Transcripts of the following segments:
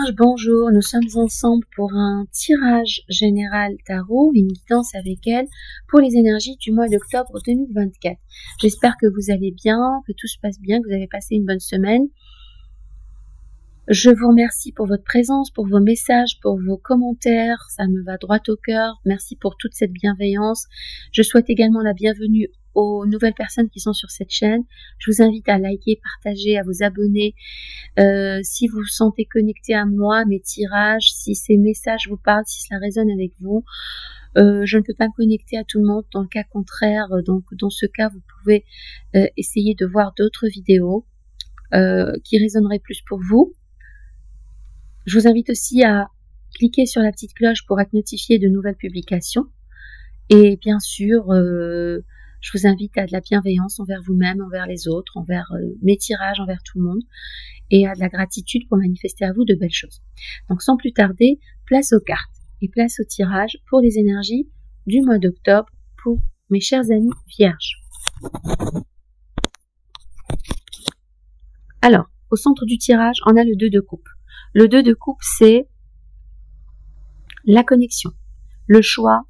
Vierge, bonjour, nous sommes ensemble pour un tirage général tarot, une guidance avec elle pour les énergies du mois d'octobre 2024. J'espère que vous allez bien, que tout se passe bien, que vous avez passé une bonne semaine. Je vous remercie pour votre présence, pour vos messages, pour vos commentaires, ça me va droit au cœur. Merci pour toute cette bienveillance. Je souhaite également la bienvenue aux nouvelles personnes qui sont sur cette chaîne. Je vous invite à liker, partager, à vous abonner. Si vous vous sentez connecté à moi, mes tirages, si ces messages vous parlent, si cela résonne avec vous, je ne peux pas me connecter à tout le monde. Dans le cas contraire, donc dans ce cas, vous pouvez essayer de voir d'autres vidéos qui résonneraient plus pour vous. Je vous invite aussi à cliquer sur la petite cloche pour être notifié de nouvelles publications. Et bien sûr, je vous invite à de la bienveillance envers vous-même, envers les autres, envers mes tirages, envers tout le monde. Et à de la gratitude pour manifester à vous de belles choses. Donc sans plus tarder, place aux cartes et place au tirage pour les énergies du mois d'octobre pour mes chers amis vierges. Alors, au centre du tirage, on a le 2 de coupe. Le 2 de coupe, c'est la connexion, le choix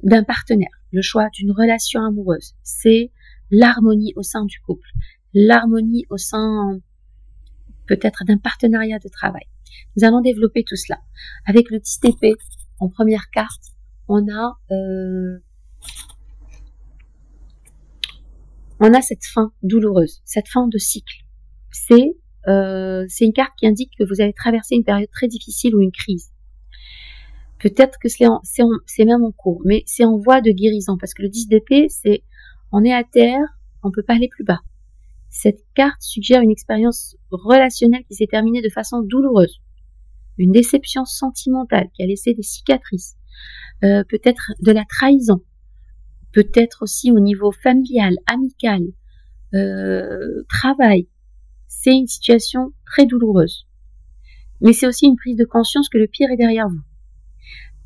d'un partenaire, le choix d'une relation amoureuse. C'est l'harmonie au sein du couple, l'harmonie au sein peut-être d'un partenariat de travail. Nous allons développer tout cela. Avec le 10 d'épée, en première carte, on a cette fin douloureuse, cette fin de cycle. C'est une carte qui indique que vous avez traversé une période très difficile ou une crise. Peut-être que c'est même en cours, mais c'est en voie de guérison, parce que le 10 d'épée, c'est on est à terre, on peut pas aller plus bas. Cette carte suggère une expérience relationnelle qui s'est terminée de façon douloureuse, une déception sentimentale qui a laissé des cicatrices, peut-être de la trahison, peut-être aussi au niveau familial, amical, travail. C'est une situation très douloureuse. Mais c'est aussi une prise de conscience que le pire est derrière vous.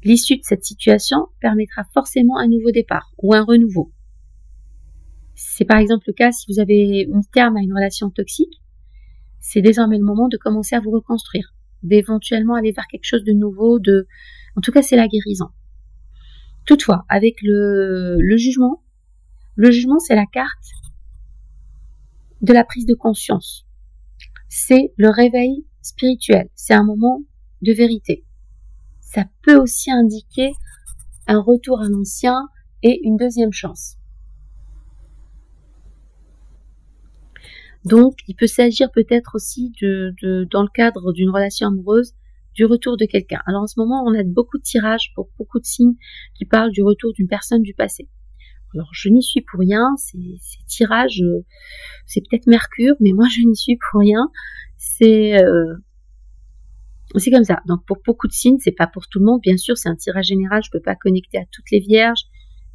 L'issue de cette situation permettra forcément un nouveau départ ou un renouveau. C'est par exemple le cas si vous avez mis terme à une relation toxique, c'est désormais le moment de commencer à vous reconstruire, d'éventuellement aller vers quelque chose de nouveau, en tout cas c'est la guérison. Toutefois, avec le jugement c'est la carte de la prise de conscience. C'est le réveil spirituel, c'est un moment de vérité. Ça peut aussi indiquer un retour à l'ancien et une deuxième chance. Donc, il peut s'agir peut-être aussi dans le cadre d'une relation amoureuse, du retour de quelqu'un. Alors en ce moment, on a beaucoup de tirages pour beaucoup de signes qui parlent du retour d'une personne du passé. Alors je n'y suis pour rien, ces tirages, c'est peut-être Mercure, mais moi je n'y suis pour rien. C'est comme ça. Donc pour beaucoup de signes, c'est pas pour tout le monde. Bien sûr, c'est un tirage général. Je peux pas connecter à toutes les vierges,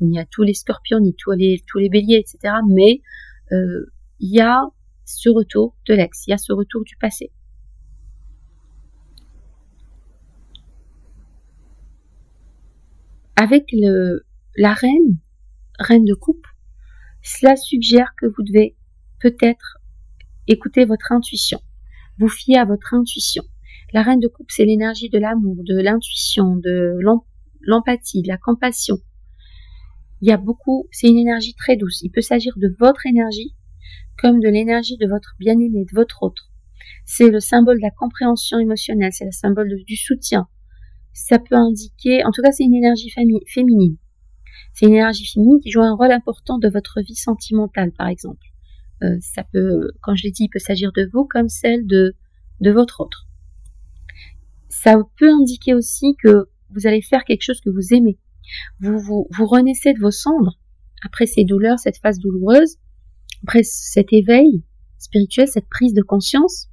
ni à tous les scorpions, ni tous les béliers, etc. Mais il y a ce retour de l'ex, il y a ce retour du passé. Avec la reine de coupe, cela suggère que vous devez peut-être écouter votre intuition, vous fier à votre intuition. La reine de coupe, c'est l'énergie de l'amour, de l'intuition, de l'empathie, de la compassion. C'est une énergie très douce. Il peut s'agir de votre énergie comme de l'énergie de votre bien-aimé, de votre autre. C'est le symbole de la compréhension émotionnelle, c'est le symbole du soutien. Ça peut indiquer, en tout cas c'est une énergie féminine. C'est une énergie féminine qui joue un rôle important de votre vie sentimentale, par exemple. Ça peut, quand je l'ai dit, il peut s'agir de vous comme celle de votre autre. Ça peut indiquer aussi que vous allez faire quelque chose que vous aimez. Vous renaissez de vos cendres après ces douleurs, cette phase douloureuse, après cet éveil spirituel, cette prise de conscience,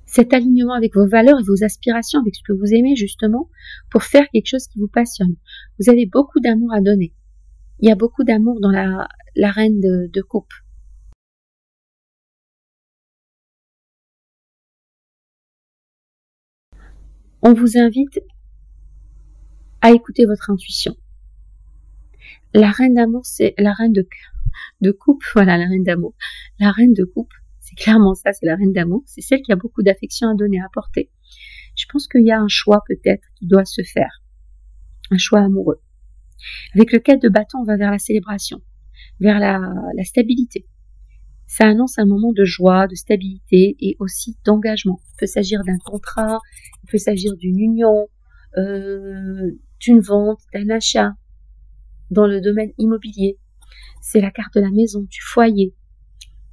cet alignement avec vos valeurs et vos aspirations, avec ce que vous aimez justement, pour faire quelque chose qui vous passionne. Vous avez beaucoup d'amour à donner. Il y a beaucoup d'amour dans la reine de coupe. On vous invite à écouter votre intuition. La reine d'amour, c'est la reine de coupe. Voilà, la reine d'amour. La reine de coupe, C'est clairement ça, c'est la reine d'amour. C'est celle qui a beaucoup d'affection à donner, à apporter. Je pense qu'il y a un choix peut-être qui doit se faire. Un choix amoureux. Avec le 4 de bâton, on va vers la célébration, vers la stabilité. Ça annonce un moment de joie, de stabilité et aussi d'engagement. Il peut s'agir d'un contrat, il peut s'agir d'une union, d'une vente, d'un achat dans le domaine immobilier. C'est la carte de la maison, du foyer.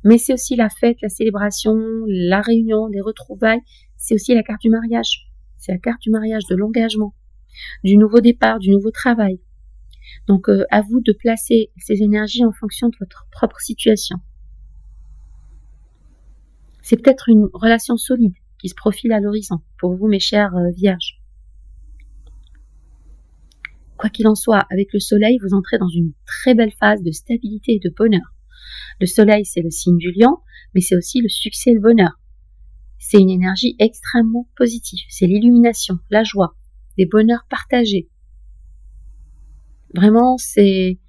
Mais c'est aussi la fête, la célébration, la réunion, les retrouvailles. C'est aussi la carte du mariage. C'est la carte du mariage, de l'engagement, du nouveau départ, du nouveau travail. Donc, à vous de placer ces énergies en fonction de votre propre situation. C'est peut-être une relation solide qui se profile à l'horizon pour vous, mes chers vierges. Quoi qu'il en soit, avec le soleil, vous entrez dans une très belle phase de stabilité et de bonheur. Le soleil, c'est le signe du lion, mais c'est aussi le succès et le bonheur. C'est une énergie extrêmement positive. C'est l'illumination, la joie, des bonheurs partagés. Vraiment, c'est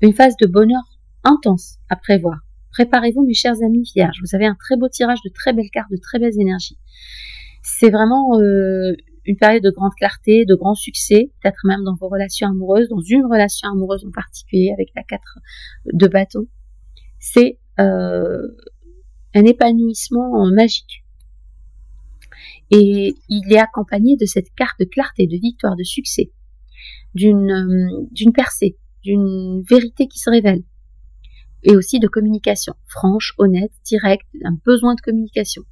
une phase de bonheur intense à prévoir. Préparez-vous, mes chers amis vierges. Vous avez un très beau tirage, de très belles cartes, de très belles énergies. C'est vraiment une période de grande clarté, de grand succès, peut-être même dans vos relations amoureuses, dans une relation amoureuse en particulier avec la 4 de bâton. C'est un épanouissement magique. Et il est accompagné de cette carte de clarté, de victoire, de succès, d'une percée, d'une vérité qui se révèle. Et aussi de communication, franche, honnête, directe, un besoin de communication.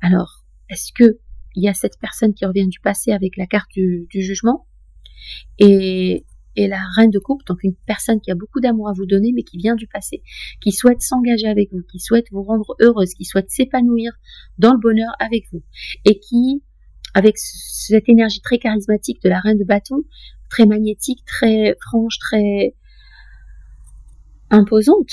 Alors, est-ce que il y a cette personne qui revient du passé avec la carte du jugement et la reine de coupe, donc une personne qui a beaucoup d'amour à vous donner, mais qui vient du passé, qui souhaite s'engager avec vous, qui souhaite vous rendre heureuse, qui souhaite s'épanouir dans le bonheur avec vous, et qui, avec cette énergie très charismatique de la reine de bâton, très magnétique, très franche, très imposante,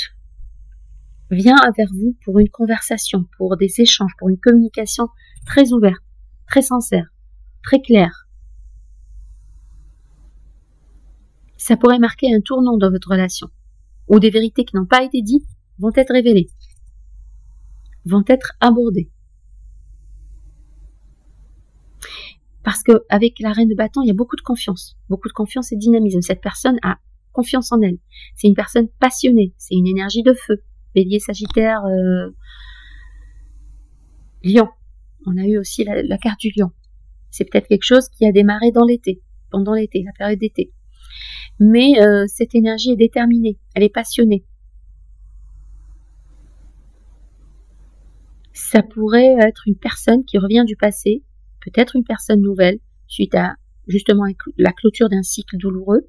vient vers vous pour une conversation, pour des échanges, pour une communication très ouverte, très sincère, très claire. Ça pourrait marquer un tournant dans votre relation, où des vérités qui n'ont pas été dites vont être révélées, vont être abordées. Parce que avec la reine de bâton, il y a beaucoup de confiance et de dynamisme. Cette personne a confiance en elle. C'est une personne passionnée, c'est une énergie de feu. Bélier, Sagittaire, Lion. On a eu aussi la carte du lion. C'est peut-être quelque chose qui a démarré dans l'été, pendant l'été, la période d'été. Mais cette énergie est déterminée, elle est passionnée. Ça pourrait être une personne qui revient du passé, peut-être une personne nouvelle, suite à justement la clôture d'un cycle douloureux,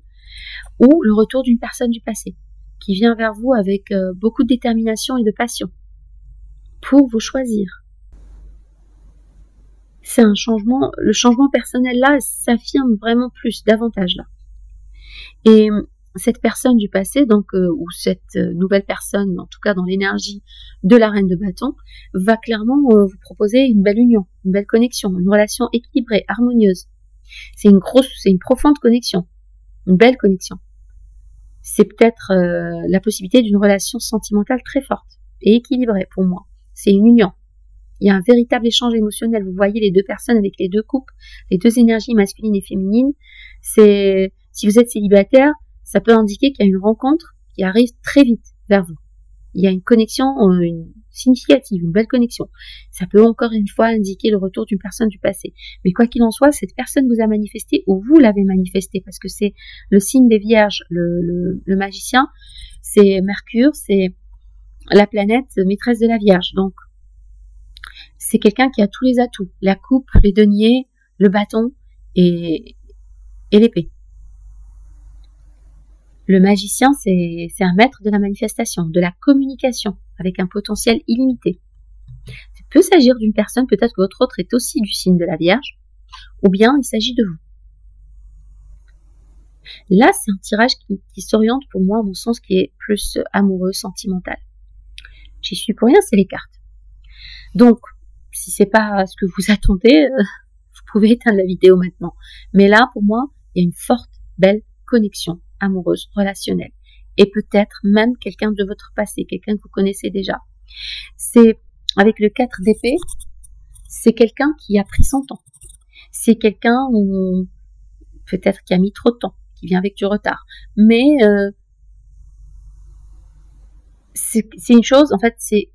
ou le retour d'une personne du passé, qui vient vers vous avec beaucoup de détermination et de passion, pour vous choisir. C'est un changement, le changement personnel là s'affirme vraiment plus, davantage là. Et cette personne du passé, donc ou cette nouvelle personne, en tout cas dans l'énergie de la reine de bâton, va clairement vous proposer une belle union, une belle connexion, une relation équilibrée, harmonieuse. C'est une profonde connexion, une belle connexion. C'est peut-être la possibilité d'une relation sentimentale très forte et équilibrée pour moi. C'est une union. Il y a un véritable échange émotionnel. Vous voyez les deux personnes avec les deux coupes, les deux énergies masculines et féminines. Si vous êtes célibataire, ça peut indiquer qu'il y a une rencontre qui arrive très vite vers vous. Il y a une connexion significative, une belle connexion. Ça peut encore une fois indiquer le retour d'une personne du passé. Mais quoi qu'il en soit, cette personne vous a manifesté ou vous l'avez manifesté, parce que c'est le signe des vierges, le magicien, c'est Mercure, c'est la planète maîtresse de la Vierge. Donc, c'est quelqu'un qui a tous les atouts, la coupe, les deniers, le bâton et l'épée. Le magicien, c'est un maître de la manifestation, de la communication, avec un potentiel illimité. Il peut s'agir d'une personne, peut-être que votre autre est aussi du signe de la Vierge, ou bien il s'agit de vous. Là, c'est un tirage qui s'oriente pour moi, à mon sens, qui est plus amoureux, sentimental. J'y suis pour rien, c'est les cartes. Donc, si c'est pas ce que vous attendez, vous pouvez éteindre la vidéo maintenant. Mais là, pour moi, il y a une forte, belle connexion amoureuse, relationnelle. Et peut-être même quelqu'un de votre passé, quelqu'un que vous connaissez déjà. C'est avec le 4 d'épée, c'est quelqu'un qui a pris son temps. C'est quelqu'un peut-être qui a mis trop de temps, qui vient avec du retard. Mais c'est une chose, en fait, c'est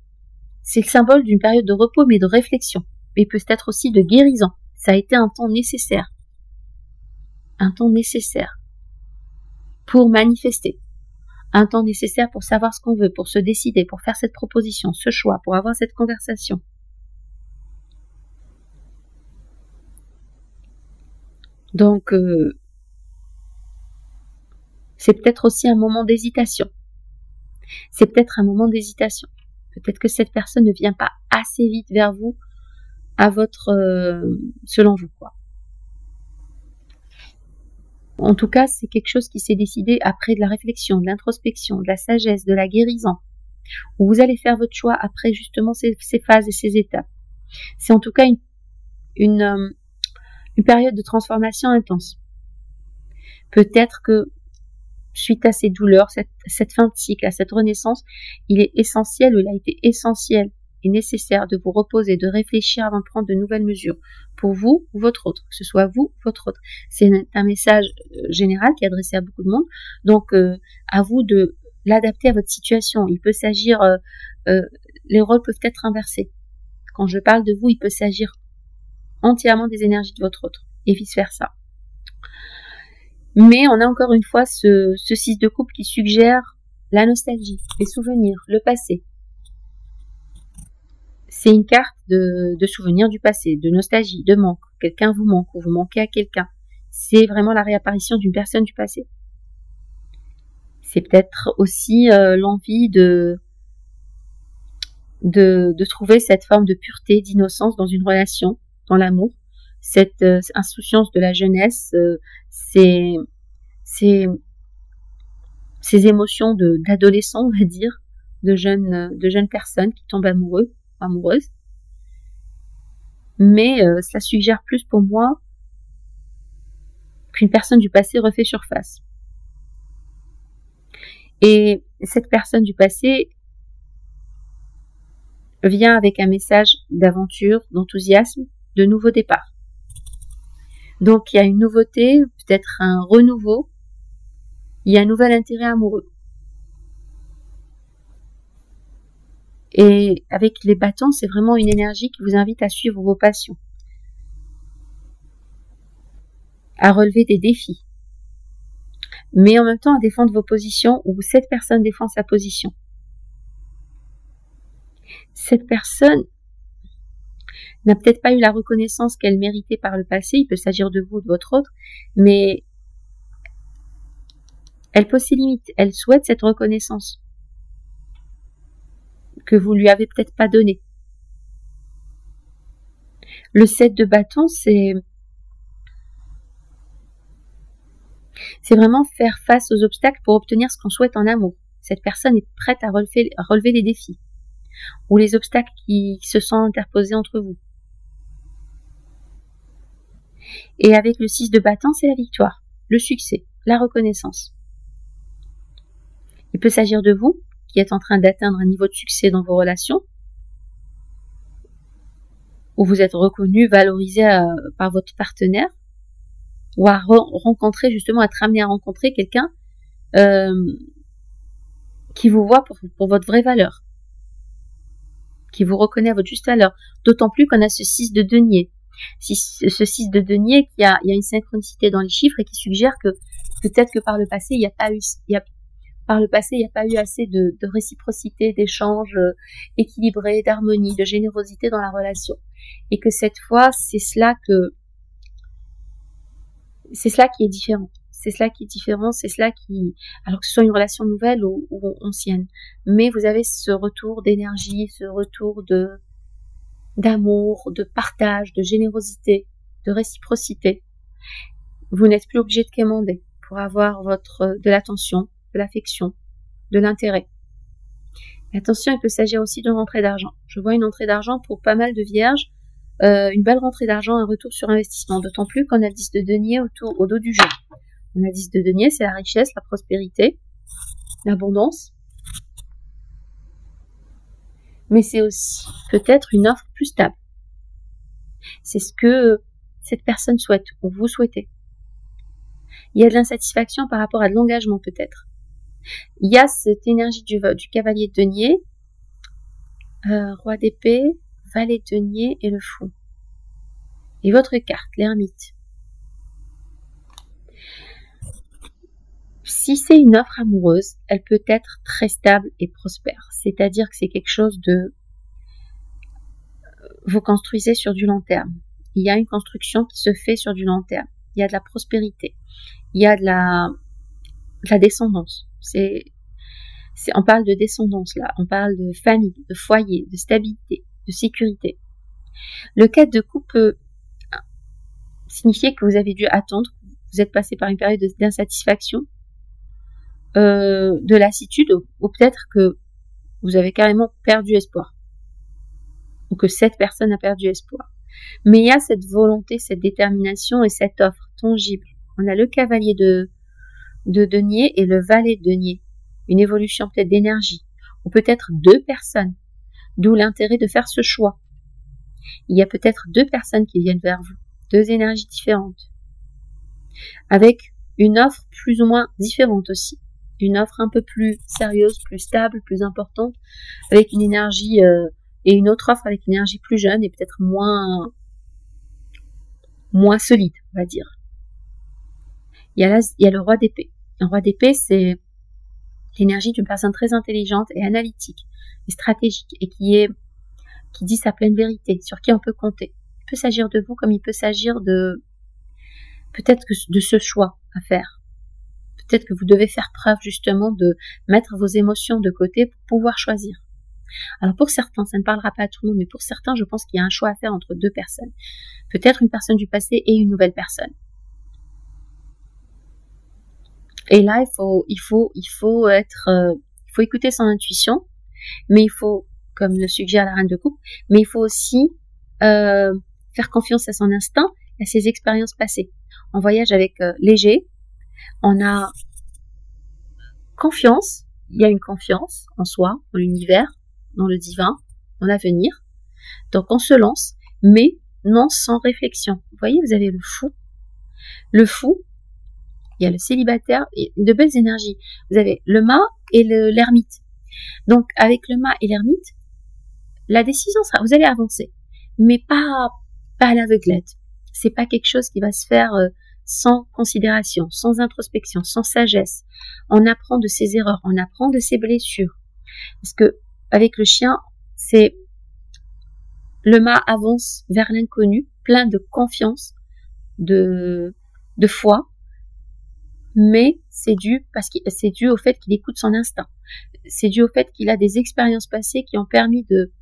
le symbole d'une période de repos, mais de réflexion. Mais peut-être aussi de guérison. Ça a été un temps nécessaire. Un temps nécessaire pour manifester. Un temps nécessaire pour savoir ce qu'on veut, pour se décider, pour faire cette proposition, ce choix, pour avoir cette conversation. Donc, c'est peut-être aussi un moment d'hésitation. C'est peut-être un moment d'hésitation. Peut-être que cette personne ne vient pas assez vite vers vous, à votre, selon vous, quoi. En tout cas, c'est quelque chose qui s'est décidé après de la réflexion, de l'introspection, de la sagesse, de la guérison, où vous allez faire votre choix après justement ces phases et ces étapes. C'est en tout cas une période de transformation intense. Peut-être que suite à ces douleurs, cette fin de cycle, à cette renaissance, il est essentiel, ou il a été essentiel et nécessaire de vous reposer, de réfléchir avant de prendre de nouvelles mesures pour vous ou votre autre, que ce soit vous ou votre autre. C'est un message général qui est adressé à beaucoup de monde, donc à vous de l'adapter à votre situation. Il peut s'agir, les rôles peuvent être inversés. Quand je parle de vous, il peut s'agir entièrement des énergies de votre autre et vice versa. Mais on a encore une fois ce 6 de coupe qui suggère la nostalgie, les souvenirs, le passé. C'est une carte de souvenirs du passé, de nostalgie, de manque. Quelqu'un vous manque ou vous manquez à quelqu'un. C'est vraiment la réapparition d'une personne du passé. C'est peut-être aussi l'envie de trouver cette forme de pureté, d'innocence dans une relation, dans l'amour. Cette insouciance de la jeunesse, ces émotions d'adolescents, on va dire, de jeunes personnes qui tombent amoureux, amoureuses. Mais cela suggère plus pour moi qu'une personne du passé refait surface. Et cette personne du passé vient avec un message d'aventure, d'enthousiasme, de nouveau départ. Donc il y a une nouveauté, peut-être un renouveau, il y a un nouvel intérêt amoureux. Et avec les bâtons, c'est vraiment une énergie qui vous invite à suivre vos passions, à relever des défis, mais en même temps à défendre vos positions où cette personne défend sa position. Cette personne n'a peut-être pas eu la reconnaissance qu'elle méritait par le passé, il peut s'agir de vous ou de votre autre, mais elle pose ses limites, elle souhaite cette reconnaissance que vous lui avez peut-être pas donnée. Le 7 de bâton, c'est vraiment faire face aux obstacles pour obtenir ce qu'on souhaite en amour. Cette personne est prête à relever les défis ou les obstacles qui se sont interposés entre vous. Et avec le 6 de bâton, c'est la victoire, le succès, la reconnaissance. Il peut s'agir de vous qui êtes en train d'atteindre un niveau de succès dans vos relations, où vous êtes reconnu, valorisé par votre partenaire, ou à rencontrer, justement, être amené à rencontrer quelqu'un qui vous voit pour votre vraie valeur, qui vous reconnaît à votre juste valeur. D'autant plus qu'on a ce 6 de denier. Ce 6 de denier, il y a une synchronicité dans les chiffres et qui suggère que peut-être que par le passé, il n'y a pas eu assez de réciprocité, d'échange équilibré, d'harmonie, de générosité dans la relation. Et que cette fois, c'est cela qui est différent. C'est cela qui, alors que ce soit une relation nouvelle ou ancienne. Mais vous avez ce retour d'énergie, ce retour d'amour, de partage, de générosité, de réciprocité. Vous n'êtes plus obligé de quémander pour avoir de l'attention, de l'affection, de l'intérêt. Et attention, il peut s'agir aussi d'une rentrée d'argent. Je vois une entrée d'argent pour pas mal de vierges, une belle rentrée d'argent, un retour sur investissement, d'autant plus qu'on a le 10 de denier au dos du jeu. On a le 10 de denier, c'est la richesse, la prospérité, l'abondance. mais c'est aussi peut-être une offre plus stable. C'est ce que cette personne souhaite ou vous souhaitez. Il y a de l'insatisfaction par rapport à de l'engagement peut-être. Il y a cette énergie du cavalier de denier, roi d'épée, valet de denier et le fou. Et votre carte, l'ermite. Si c'est une offre amoureuse, elle peut être très stable et prospère. C'est-à-dire que c'est quelque chose de... Vous construisez sur du long terme. Il y a une construction qui se fait sur du long terme. Il y a de la prospérité. Il y a de la descendance. On parle de descendance là. On parle de famille, de foyer, de stabilité, de sécurité. Le 4 de coupe peut signifier que vous avez dû attendre. Vous êtes passé par une période d'insatisfaction, de lassitude, ou peut-être que vous avez carrément perdu espoir. Ou que cette personne a perdu espoir. Mais il y a cette volonté, cette détermination et cette offre tangible. On a le cavalier de denier et le valet de denier. Une évolution peut-être d'énergie. Ou peut-être 2 personnes. D'où l'intérêt de faire ce choix. Il y a peut-être 2 personnes qui viennent vers vous. 2 énergies différentes. Avec une offre plus ou moins différente aussi. Une offre un peu plus sérieuse, plus stable, plus importante. Avec une énergie... et une autre offre avec une énergie plus jeune et peut-être moins solide, on va dire. Il y a le roi d'épée. Le roi d'épée, c'est l'énergie d'une personne très intelligente et analytique et stratégique et qui dit sa pleine vérité, sur qui on peut compter. Il peut s'agir de vous comme il peut s'agir de peut-être de ce choix à faire. Peut-être que vous devez faire preuve justement de mettre vos émotions de côté pour pouvoir choisir. Alors pour certains, ça ne parlera pas à tout le monde, mais pour certains, je pense qu'il y a un choix à faire entre 2 personnes. Peut-être une personne du passé et une nouvelle personne. Et là, il faut écouter son intuition, mais il faut, comme le suggère la reine de coupe, mais il faut aussi faire confiance à son instinct et à ses expériences passées. On voyage avec léger, on a confiance, il y a une confiance en soi, en l'univers, dans le divin, dans l'avenir. Donc on se lance, mais non sans réflexion. Vous voyez, vous avez le fou. Le fou, il y a le célibataire, et de belles énergies. Vous avez le mât et l'ermite. Donc avec le mât et l'ermite, la décision sera, vous allez avancer, mais pas à l'aveuglette. C'est pas quelque chose qui va se faire sans considération, sans introspection, sans sagesse. On apprend de ses erreurs, on apprend de ses blessures. Parce que avec le chien, c'est le mât avance vers l'inconnu, plein de confiance, de foi, mais c'est dû au fait qu'il écoute son instinct. C'est dû au fait qu'il a des expériences passées qui ont permis de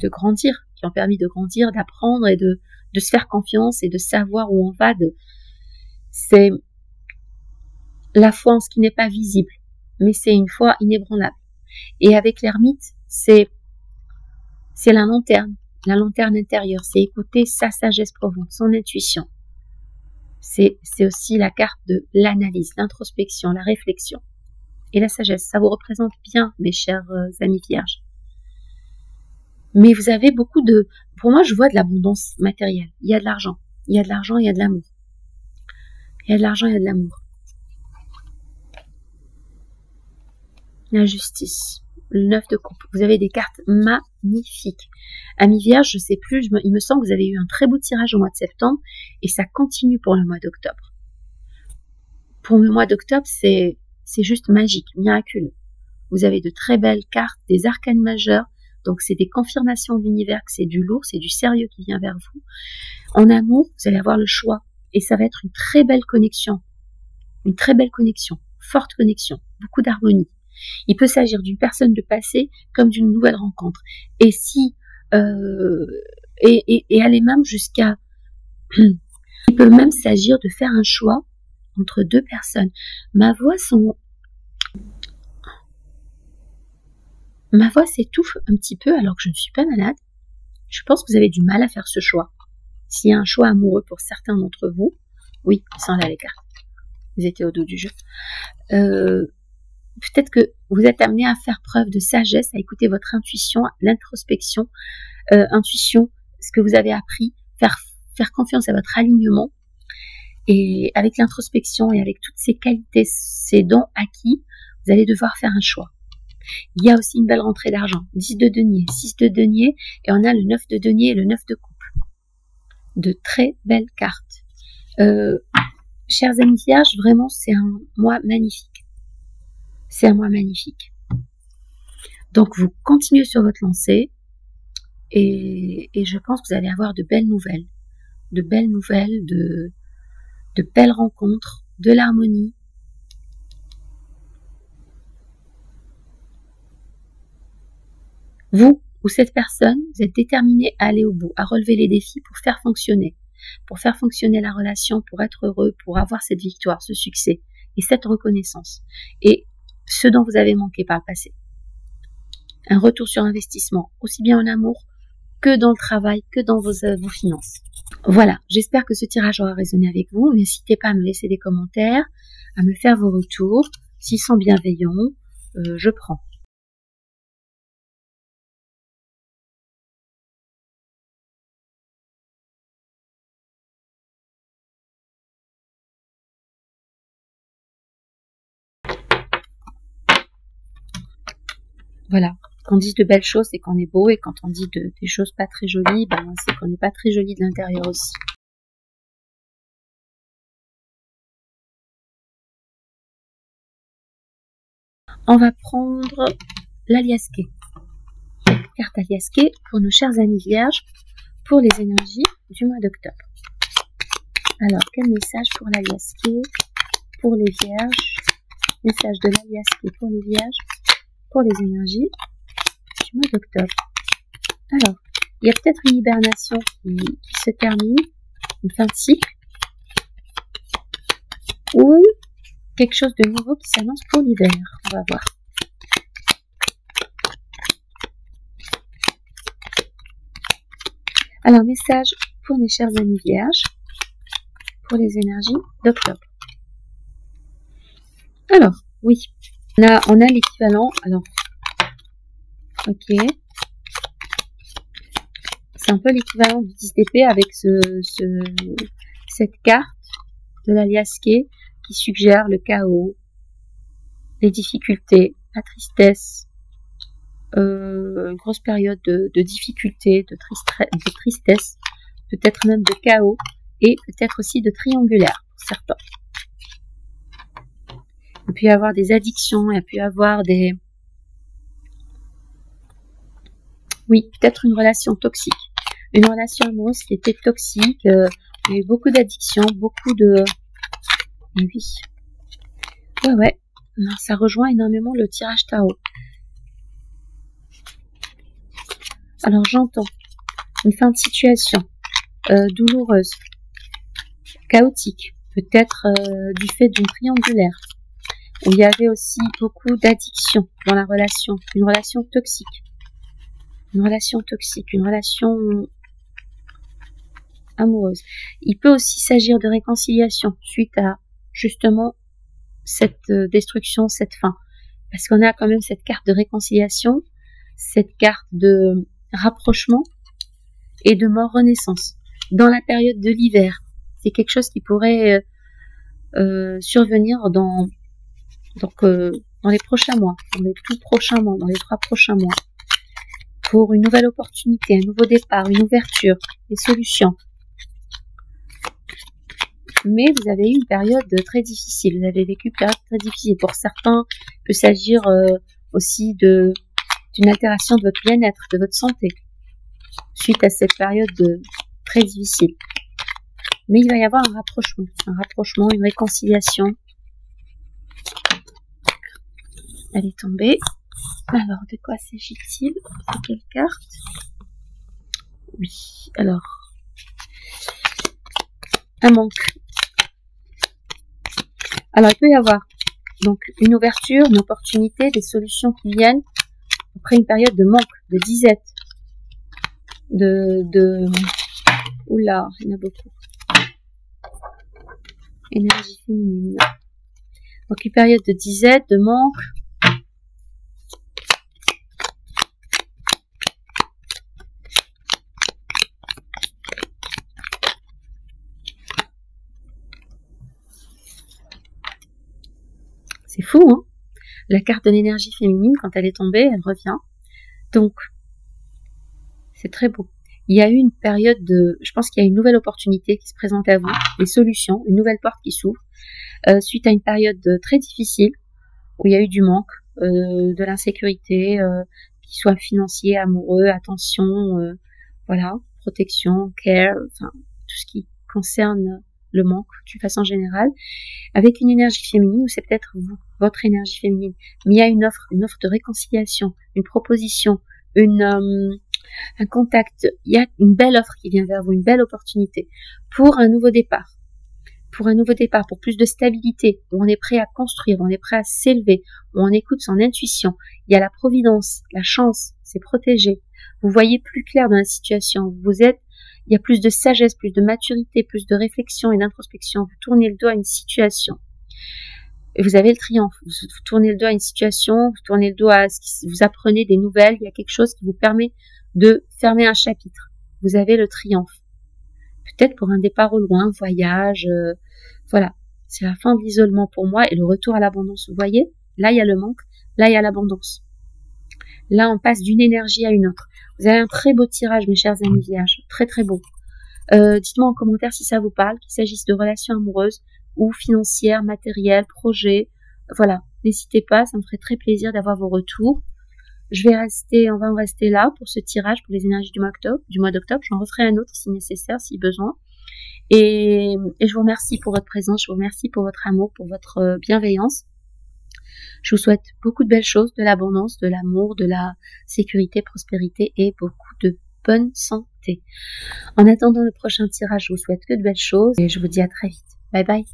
grandir, d'apprendre et de se faire confiance et de savoir où on va. C'est la foi en ce qui n'est pas visible, mais c'est une foi inébranlable. Et avec l'ermite, c'est la lanterne intérieure, c'est écouter sa sagesse profonde, son intuition. C'est aussi la carte de l'analyse, l'introspection, la réflexion et la sagesse. Ça vous représente bien, mes chers amis vierges. Mais vous avez beaucoup pour moi, je vois de l'abondance matérielle. Il y a de l'argent, il y a de l'argent, il y a de l'amour. Il y a de l'argent, il y a de l'amour. La justice. Le 9 de coupe. Vous avez des cartes magnifiques. Amis vierges, je sais plus, il me semble que vous avez eu un très beau tirage au mois de septembre et ça continue pour le mois d'octobre. Pour le mois d'octobre, c'est juste magique, miraculeux. Vous avez de très belles cartes, des arcanes majeures, donc c'est des confirmations de l'univers que c'est du lourd, c'est du sérieux qui vient vers vous. En amour, vous allez avoir le choix et ça va être une très belle connexion, forte connexion, beaucoup d'harmonie. Il peut s'agir d'une personne de passé comme d'une nouvelle rencontre. Et aller même jusqu'à... Il peut même s'agir de faire un choix entre 2 personnes. Ma voix s'étouffe un petit peu alors que je ne suis pas malade. Je pense que vous avez du mal à faire ce choix. S'il y a un choix amoureux pour certains d'entre vous, oui, sans là les cartes. Vous étiez au dos du jeu. peut-être que vous êtes amené à faire preuve de sagesse, à écouter votre intuition, l'introspection, intuition, ce que vous avez appris, faire confiance à votre alignement. Et avec l'introspection et avec toutes ces qualités, ces dons acquis, vous allez devoir faire un choix. Il y a aussi une belle rentrée d'argent. 10 de denier, 6 de denier, et on a le 9 de denier et le 9 de coupe. De très belles cartes. Chers amis vierges, vraiment, c'est un mois magnifique. C'est un mois magnifique. Donc, vous continuez sur votre lancée, et je pense que vous allez avoir de belles nouvelles. De belles rencontres, de l'harmonie. Vous ou cette personne, vous êtes déterminé à aller au bout, à relever les défis pour faire fonctionner la relation, pour être heureux, pour avoir cette victoire, ce succès et cette reconnaissance. Et ce dont vous avez manqué par le passé. Un retour sur investissement, aussi bien en amour que dans le travail, que dans vos finances. Voilà, j'espère que ce tirage aura résonné avec vous. N'hésitez pas à me laisser des commentaires, à me faire vos retours. S'ils sont bienveillants, je prends. Voilà, quand on dit de belles choses, c'est qu'on est beau, et quand on dit des choses pas très jolies, c'est qu'on n'est pas très joli de l'intérieur aussi. On va prendre l'aliasqué. Carte aliasqué pour nos chers amis vierges, pour les énergies du mois d'octobre. Alors, quel message pour l'aliasqué, pour les vierges? Message de l'aliasqué pour les vierges, pour les énergies du mois d'octobre. Alors, il y a peut-être une hibernation qui se termine, une fin de cycle, ou quelque chose de nouveau qui s'annonce pour l'hiver. On va voir. Alors, message pour mes chers amis vierges, pour les énergies d'octobre. Alors, oui, on a l'équivalent. Alors, ok, c'est un peu l'équivalent du 10 d'épée avec cette carte de l'aliasqué qui suggère le chaos, les difficultés, la tristesse, une grosse période de difficulté, de tristesse, peut-être même de chaos, et peut-être aussi de triangulaire pour certains. Il peut y avoir des addictions, il peut y avoir oui, peut-être une relation toxique. Une relation amoureuse qui était toxique, il y a eu beaucoup d'addictions, beaucoup de... Oui. Ouais, ça rejoint énormément le tirage tarot. Alors j'entends une fin de situation douloureuse, chaotique, peut-être du fait d'une triangulaire, où il y avait aussi beaucoup d'addiction dans la relation, une relation toxique, une relation amoureuse. Il peut aussi s'agir de réconciliation suite à justement cette destruction, cette fin, parce qu'on a quand même cette carte de réconciliation, cette carte de rapprochement et de mort-renaissance dans la période de l'hiver. C'est quelque chose qui pourrait survenir dans les prochains mois, dans les tout prochains mois, dans les 3 prochains mois, pour une nouvelle opportunité, un nouveau départ, une ouverture, des solutions. Mais vous avez eu une période très difficile, vous avez vécu une période très difficile. Pour certains, il peut s'agir aussi d'une altération de votre bien-être, de votre santé, suite à cette période très difficile. Mais il va y avoir un rapprochement, une réconciliation. Elle est tombée. Alors, de quoi s'agit-il? C'est quelle carte? Oui, alors, un manque. Alors, il peut y avoir donc une ouverture, une opportunité, des solutions qui viennent après une période de manque, de disette, oula, il y en a beaucoup. Énergie féminine. Donc, une période de disette, de manque, C'est fou, hein? La carte de l'énergie féminine, quand elle est tombée, elle revient. Donc, c'est très beau. Il y a eu une période je pense qu'il y a une nouvelle opportunité qui se présente à vous, des solutions, une nouvelle porte qui s'ouvre, suite à une période très difficile, où il y a eu du manque, de l'insécurité, qu'il soit financier, amoureux, attention, voilà, protection, care, enfin, tout ce qui concerne le manque d'une façon générale, avec une énergie féminine, ou c'est peut-être vous, votre énergie féminine, mais il y a une offre de réconciliation, une proposition, un contact, il y a une belle offre qui vient vers vous, une belle opportunité pour un nouveau départ, pour plus de stabilité, où on est prêt à construire, où on est prêt à s'élever, où on écoute son intuition. Il y a la providence, la chance, c'est protégé. Vous voyez plus clair dans la situation, il y a plus de sagesse, plus de maturité, plus de réflexion et d'introspection. Vous tournez le dos à une situation. Et vous avez le triomphe. Vous tournez le dos à une situation, vous tournez le dos à vous apprenez des nouvelles, il y a quelque chose qui vous permet de fermer un chapitre. Vous avez le triomphe. Peut-être pour un départ au loin, voyage, voilà. C'est la fin de l'isolement pour moi et le retour à l'abondance. Vous voyez? Là, il y a le manque, là, il y a l'abondance. Là, on passe d'une énergie à une autre. Vous avez un très beau tirage, mes chers amis vierges. Très, très beau. Dites-moi en commentaire si ça vous parle, qu'il s'agisse de relations amoureuses ou financières, matérielles, projets. Voilà. N'hésitez pas, ça me ferait très plaisir d'avoir vos retours. On va en rester là pour ce tirage pour les énergies du mois d'octobre. J'en referai un autre si nécessaire, si besoin. Et je vous remercie pour votre présence, je vous remercie pour votre amour, pour votre bienveillance. Je vous souhaite beaucoup de belles choses, de l'abondance, de l'amour, de la sécurité, prospérité et beaucoup de bonne santé. En attendant le prochain tirage, je vous souhaite que de belles choses et je vous dis à très vite. Bye bye.